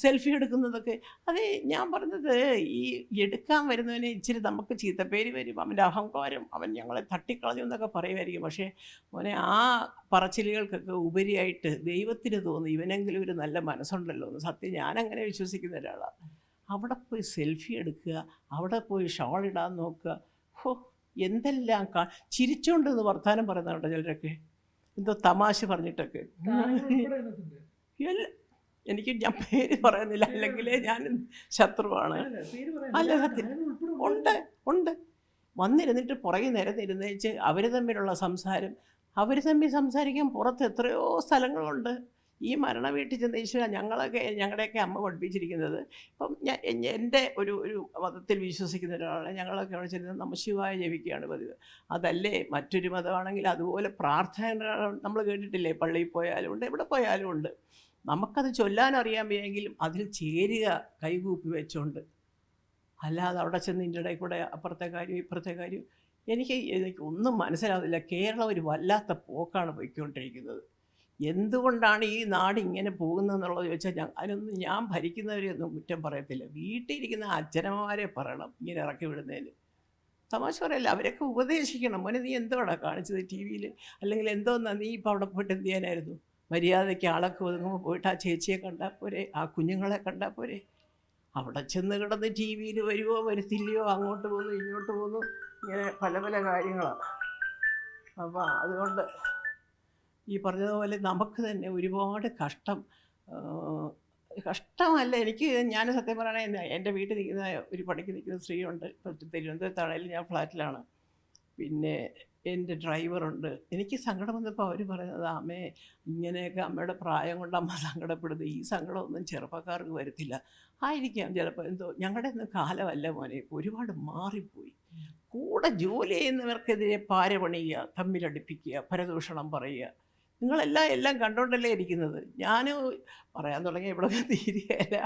Selfie എടുക്കുന്നതൊക്കെ. അതേ ഞാൻ പറഞ്ഞത്, ഈ എടുക്കാൻ വരുന്നവനെ ഇച്ചിരി നമുക്ക് ചീത്തപ്പേര് വരും, അവൻ്റെ അഹങ്കാരം, അവൻ ഞങ്ങളെ തട്ടിക്കളഞ്ഞു എന്നൊക്കെ പറയുമായിരിക്കും. പക്ഷേ മോനെ, ആ പറച്ചിലുകൾക്കൊക്കെ ഉപരിയായിട്ട് ദൈവത്തിന് തോന്നി ഇവനെങ്കിലും ഒരു നല്ല മനസ്സുണ്ടല്ലോ എന്ന്. സത്യം ഞാനങ്ങനെ വിശ്വസിക്കുന്ന ഒരാളാണ്. അവിടെ പോയി സെൽഫി എടുക്കുക, അവിടെ പോയി ഷോൾ ഇടാൻ നോക്കുക. ഹോ, എന്തെല്ലാം ചിരിച്ചുകൊണ്ട് നിന്ന് വർത്തമാനം പറയുന്നുണ്ടോ ചിലരൊക്കെ, എന്തോ തമാശ പറഞ്ഞിട്ടൊക്കെ. എനിക്ക് ഞാൻ പേര് പറയുന്നില്ല, അല്ലെങ്കിൽ ഞാൻ ശത്രുവാണ്. അല്ല, സത്യം ഉണ്ട് ഉണ്ട്. വന്നിരുന്നിട്ട് പുറകെ നിരന്നിരുന്നേച്ച് അവർ തമ്മിലുള്ള സംസാരം, അവർ തമ്മിൽ സംസാരിക്കാൻ പുറത്ത് എത്രയോ സ്ഥലങ്ങളുണ്ട്. ഈ മരണ വീട്ടിൽ ചെന്ന് ഈശ്വര, ഞങ്ങളുടെയൊക്കെ അമ്മ പഠിപ്പിച്ചിരിക്കുന്നത്, ഇപ്പം എൻ്റെ ഒരു മതത്തിൽ വിശ്വസിക്കുന്ന ഒരാളാണ്. ഞങ്ങളൊക്കെ അവിടെ ചെന്ന് നമഃശിവായ ജപിക്കുകയാണ് പതിവ്. അതല്ലേ മറ്റൊരു മതമാണെങ്കിൽ അതുപോലെ പ്രാർത്ഥന നമ്മൾ കേട്ടിട്ടില്ലേ, പള്ളിയിൽ പോയാലും ഉണ്ട്, എവിടെ പോയാലും ഉണ്ട്. നമുക്കത് ചൊല്ലാനറിയാൻ വയ്യെങ്കിലും അതിൽ ചേരുക കൈകൂപ്പി വെച്ചുകൊണ്ട്. അല്ലാതെ അവിടെ ചെന്ന് ഇതിൻ്റെ ഇടയിൽ കൂടെ അപ്പുറത്തെ കാര്യം ഇപ്പുറത്തെ കാര്യം എനിക്ക് ഒന്നും മനസ്സിലാവില്ല. കേരളം ഒരു വല്ലാത്ത പോക്കാണ് പോയിക്കൊണ്ടിരിക്കുന്നത്. എന്തുകൊണ്ടാണ് ഈ നാട് ഇങ്ങനെ പോകുന്നതെന്നുള്ളത് ചോദിച്ചാൽ അതിനൊന്നും ഞാൻ ഭരിക്കുന്നവരെയൊന്നും കുറ്റം പറയത്തില്ല. വീട്ടിലിരിക്കുന്ന അച്ഛനമ്മമാരെ പറയണം ഇങ്ങനെ ഇറക്കി വിടുന്നതിന്. തമാശ പറയല്ല, അവരൊക്കെ ഉപദേശിക്കണം. മോനെ, നീ എന്തോടാ കാണിച്ചത് ടി വിയിൽ, അല്ലെങ്കിൽ എന്തോന്നാ നീ ഇപ്പോൾ അവിടെ പോയിട്ട് എന്ത് ചെയ്യാനായിരുന്നു? മര്യാദയ്ക്ക് ആളൊക്കെ ഒതുങ്ങുമ്പോൾ പോയിട്ട് ആ ചേച്ചിയെ കണ്ടാൽ പോരെ, ആ കുഞ്ഞുങ്ങളെ കണ്ടാൽ പോരെ. അവിടെ ചെന്ന് കിടന്ന് ടി വിയിൽ വരുമോ വരുത്തില്ലയോ, അങ്ങോട്ട് പോകുന്നു ഇങ്ങോട്ട് പോകുന്നു, ഇങ്ങനെ പല പല കാര്യങ്ങളാണ്. അപ്പോൾ അതുകൊണ്ട് ഈ പറഞ്ഞതുപോലെ നമുക്ക് തന്നെ ഒരുപാട് കഷ്ടമല്ല. ഞാൻ സത്യം പറയണേ, എൻ്റെ വീട്ടിൽ നിൽക്കുന്ന ഒരു പണിക്ക് നിൽക്കുന്ന സ്ത്രീയുണ്ട്. ഇപ്പം തിരുവനന്തപുരത്താണെങ്കിലും ഞാൻ ഫ്ലാറ്റിലാണ്. പിന്നെ എൻ്റെ ഡ്രൈവറുണ്ട്. എനിക്ക് സങ്കടം വന്നപ്പോൾ അവർ പറയുന്നത്, അമ്മേ, ഇങ്ങനെയൊക്കെ അമ്മയുടെ പ്രായം കൊണ്ട് അമ്മ സങ്കടപ്പെടുന്നത്, ഈ സങ്കടമൊന്നും ചെറുപ്പക്കാർക്ക് വരത്തില്ല. ആയിരിക്കാം ചിലപ്പോൾ, എന്തോ ഞങ്ങളുടെ ഒന്നും കാലമല്ല മോനെ, ഒരുപാട് മാറിപ്പോയി. കൂടെ ജോലി ചെയ്യുന്നവർക്കെതിരെ പാര പണിയുക, തമ്മിലടിപ്പിക്കുക, പരദൂഷണം പറയുക. നിങ്ങളെല്ലാം കണ്ടുകൊണ്ടല്ലേ ഇരിക്കുന്നത്. ഞാൻ പറയാൻ തുടങ്ങിയ ഇവിടെ തീരുകയില്ല.